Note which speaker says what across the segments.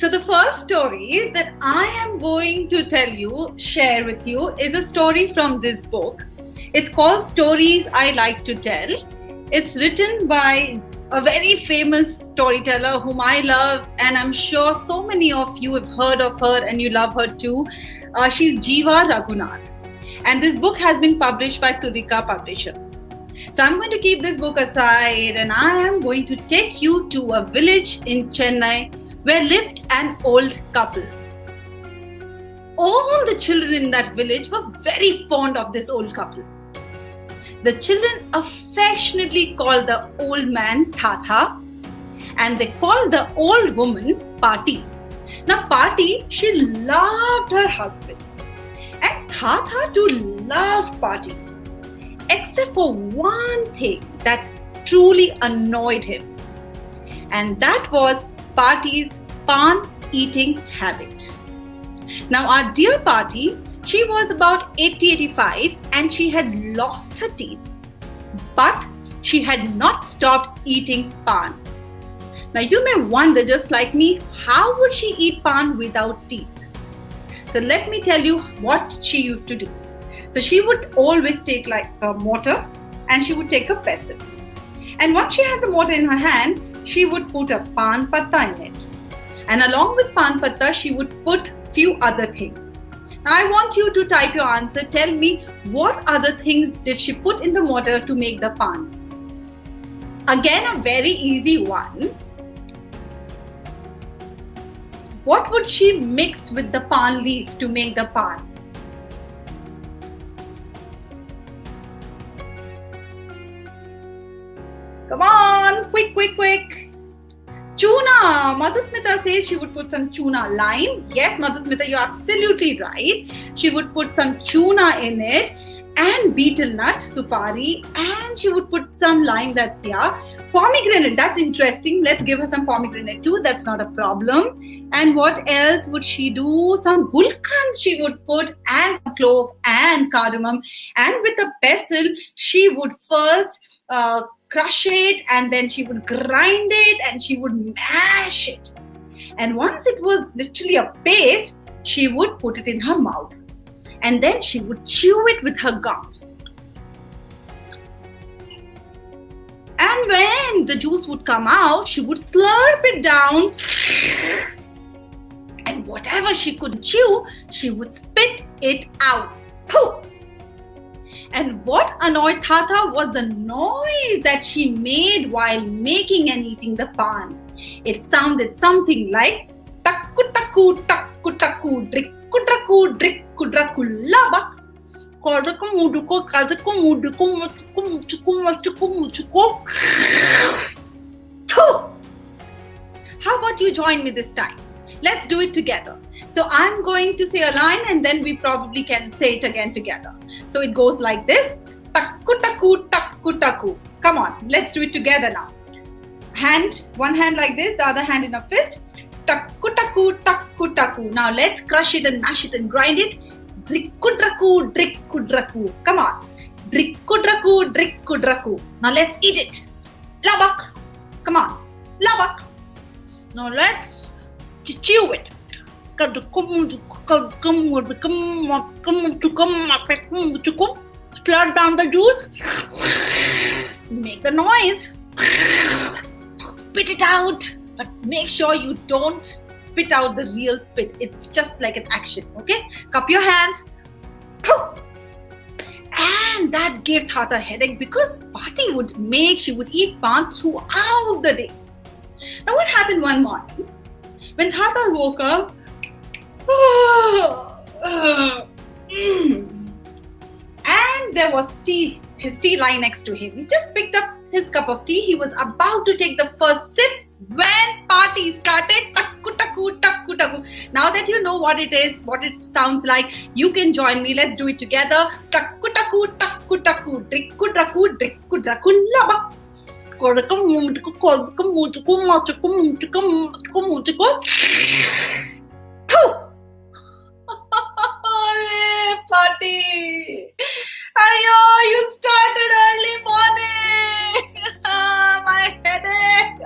Speaker 1: So the first story that I am going to share with you, is a story from this book. It's called Stories I Like to Tell. It's written by a very famous storyteller whom I love, and I'm sure so many of you have heard of her and you love her too. She's Jiva Raghunath. And this book has been published by Turika Publishers. So I'm going to keep this book aside and I am going to take you to a village in Chennai where lived an old couple. All the children in that village were very fond of this old couple. The children affectionately called the old man Tata and they called the old woman Pati. Now Pati, she loved her husband and Tata too loved Pati, except for one thing that truly annoyed him, and that was Pati's pan eating habit. Now our dear Pati, she was about 80-85 and she had lost her teeth, but she had not stopped eating pan. Now you may wonder, just like me, how would she eat pan without teeth? So let me tell you what she used to do. So she would always take like a mortar and she would take a pestle. And once she had the mortar in her hand, she would put a pan patta in it. And along with pan patta, she would put few other things. Now I want you to type your answer. Tell me what other things did she put in the mortar to make the pan. Again, a very easy one. What would she mix with the pan leaf to make the pan? Come on, quick. Tuna. Madhusmita says she would put some tuna. Lime. Yes, Madhusmita, you're absolutely right. She would put some tuna in it and betel nut, supari, and she would put some lime, that's pomegranate. That's interesting. Let's give her some pomegranate too. That's not a problem. And what else would she do? Some gulkans she would put, and some clove and cardamom. And with a pestle, she would first crush it, and then she would grind it and she would mash it. And once it was literally a paste, she would put it in her mouth. And then she would chew it with her gums. And when the juice would come out, she would slurp it down. And whatever she could chew, she would spit it out. Pooh! And what annoyed Tata was the noise that she made while making and eating the pan. It sounded something like takku takku takku takku drikku draku drikku draku labak. How about you join me this time? Let's do it together. So I'm going to say a line and then we probably can say it again together. So it goes like this. Takku takku takku takku. Come on, let's do it together now. One hand like this, the other hand in a fist. Takku takku takku takku. Now let's crush it and mash it and grind it. Drikku draku drikku draku. Come on. Drikku draku drikku draku. Now let's eat it. Labak. Come on. Labak. Now let's chew it. Slurp down the juice. Make the noise. Spit it out. But make sure you don't spit out the real spit. It's just like an action. Okay? Cup your hands. And that gave Tata a headache because Pati she would eat pan throughout the day. Now what happened one morning? When Tata woke up, and there was tea, his tea lying next to him. He just picked up his cup of tea. He was about to take the first sip when Pati started takku takku takku takku. Now that you know what it is, what it sounds like, you can join me. Let's do it together. Takku takku takku takku drikku draku drikku draku laba. Pati, ayo, you started early morning. My headache.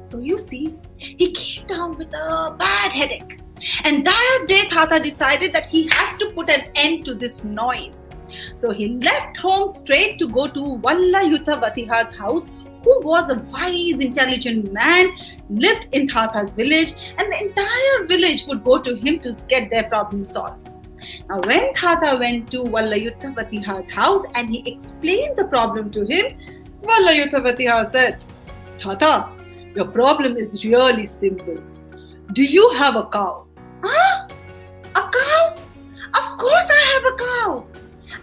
Speaker 1: So you see, he came down with a bad headache. And that day, Tata decided that he has to put an end to this noise. So he left home straight to go to Vallayuthavatihar's house, who was a wise, intelligent man, lived in Tata's village, and the entire village would go to him to get their problem solved. Now, when Tata went to Vallayuthavatihar's house and he explained the problem to him, Vallayuthavatihar said, Tata, your problem is really simple. Do you have a cow? Huh? A cow? Of course I have a cow.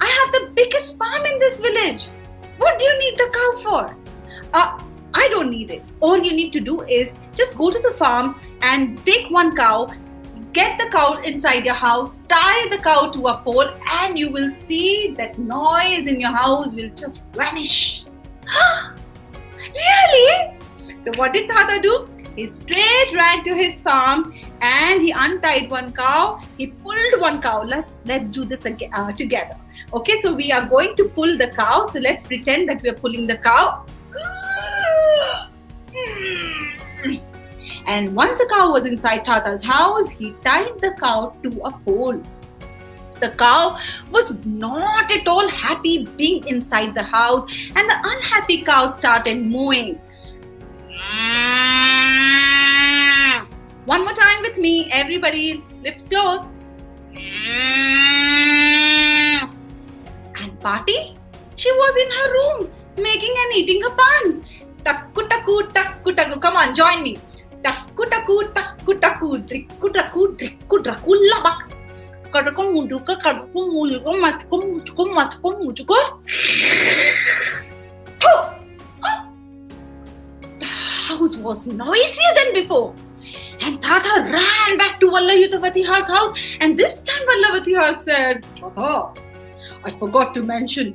Speaker 1: I have the biggest farm in this village. What do you need the cow for? I don't need it. All you need to do is just go to the farm and take one cow, get the cow inside your house, tie the cow to a pole, and you will see that noise in your house will just vanish. Really? So what did Tata do? He straight ran to his farm and he untied one cow. He pulled one cow. Let's do this together. Okay, so we are going to pull the cow. So let's pretend that we are pulling the cow. And once the cow was inside Tata's house, he tied the cow to a pole. The cow was not at all happy being inside the house, and the unhappy cow started mooing. One more time with me, everybody, lips closed. And Party? She was in her room making and eating a pan. Takku takku takku takku. Come on, join me. Takku takku takku takku. Drikku takku drikku drakku labak. Kadakum muduka kadakum mulukum matkum mutukum matkum mutuko. The house was noisier than before. And Tata ran back to Vallayuthavatihar's house, and this time Vallayuthavatihar said, Tata, I forgot to mention,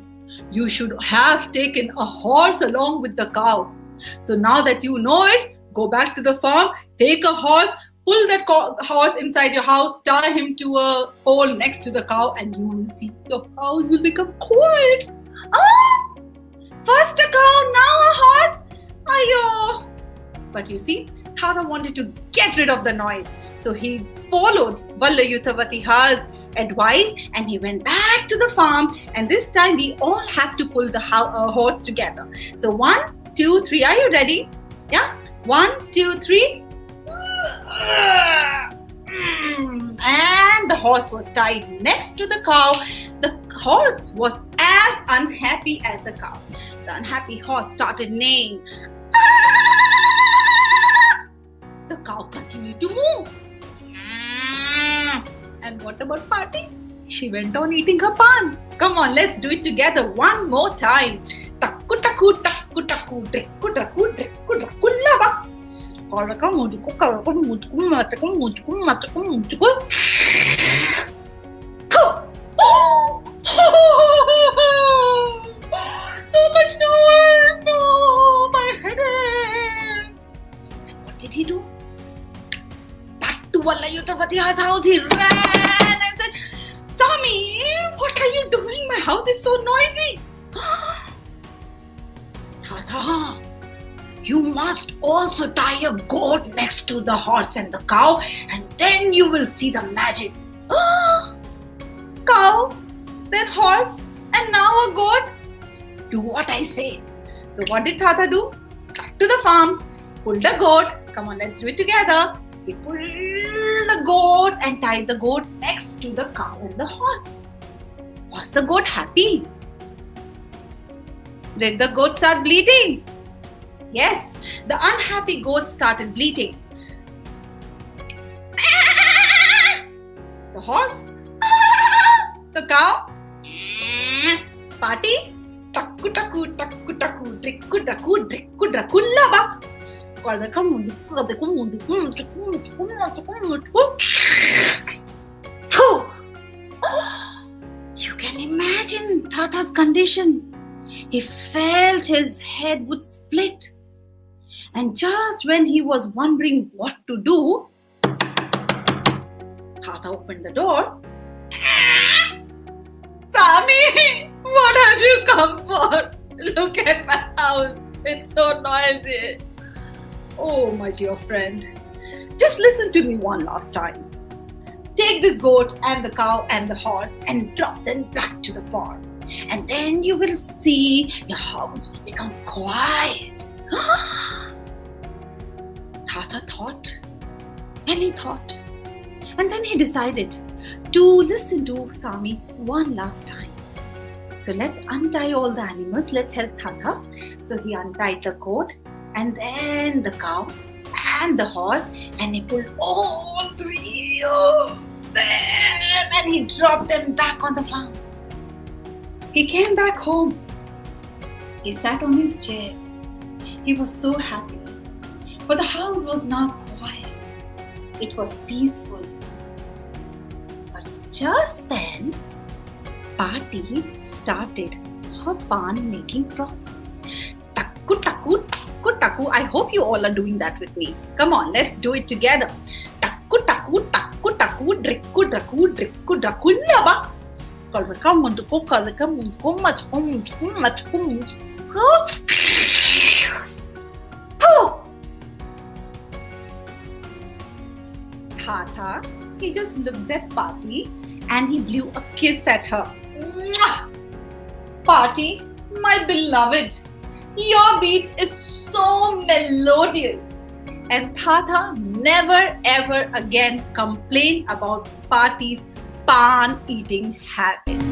Speaker 1: you should have taken a horse along with the cow. So now that you know it, go back to the farm, take a horse, pull that horse inside your house, tie him to a pole next to the cow, and you will see your house will become quiet. Oh, first a cow, now a horse. Ayo. But you see, Tata wanted to get rid of the noise. So he followed Vallayuthavatihar's advice and he went back to the farm. And this time we all have to pull the horse together. So 1, 2, 3. Are you ready? Yeah? 1, 2, 3. And the horse was tied next to the cow. The horse was as unhappy as the cow. The unhappy horse started neighing. The cow continued to move. And what about Party? She went on eating her pan. Come on, let's do it together one more time. Takku takku takku takku drikku drakku drikku drakku laba. Kalakam muduku kalakam muduku matakum muduku matakum muduku. So much noise! No, my headache. What did he do? To Vallayuthavatihar's house, he ran and said, Sami, what are you doing? My house is so noisy. Tata, you must also tie a goat next to the horse and the cow, and then you will see the magic. Cow, then horse, and now a goat. Do what I say. So what did Tata do? Back to the farm, pulled a goat. Come on, let's do it together. He pulled the goat and tied the goat next to the cow and the horse. Was the goat happy? Did the goat start bleating? Yes, the unhappy goat started bleating. The horse? The cow? Party? Takku takku takku takku drikku drakku drikku drakku laba. You can imagine Tata's condition. He felt his head would split. And just when he was wondering what to do, Tata opened the door. Sami, what have you come for? Look at my house. It's so noisy. Oh, my dear friend, just listen to me one last time. Take this goat and the cow and the horse and drop them back to the farm. And then you will see your house will become quiet. Tata thought and he thought. And then he decided to listen to Sami one last time. So let's untie all the animals. Let's help Tata. So he untied the goat and then the cow and the horse, and he pulled all three of them and he dropped them back on the farm. He came back home. He sat on his chair. He was so happy. For the house was now quiet. It was peaceful. But just then, Pati started her pan making process. Takku, takku, takku, takku. I hope you all are doing that with me. Come on, let's do it together. Takku, takku, takku, takku, drikku, drakku, drikku, drakku, laba. Tata, he just looked at Pati and he blew a kiss at her. Pati, my beloved, your beat is so melodious. And Tata never ever again complained about Pati's pan eating habit.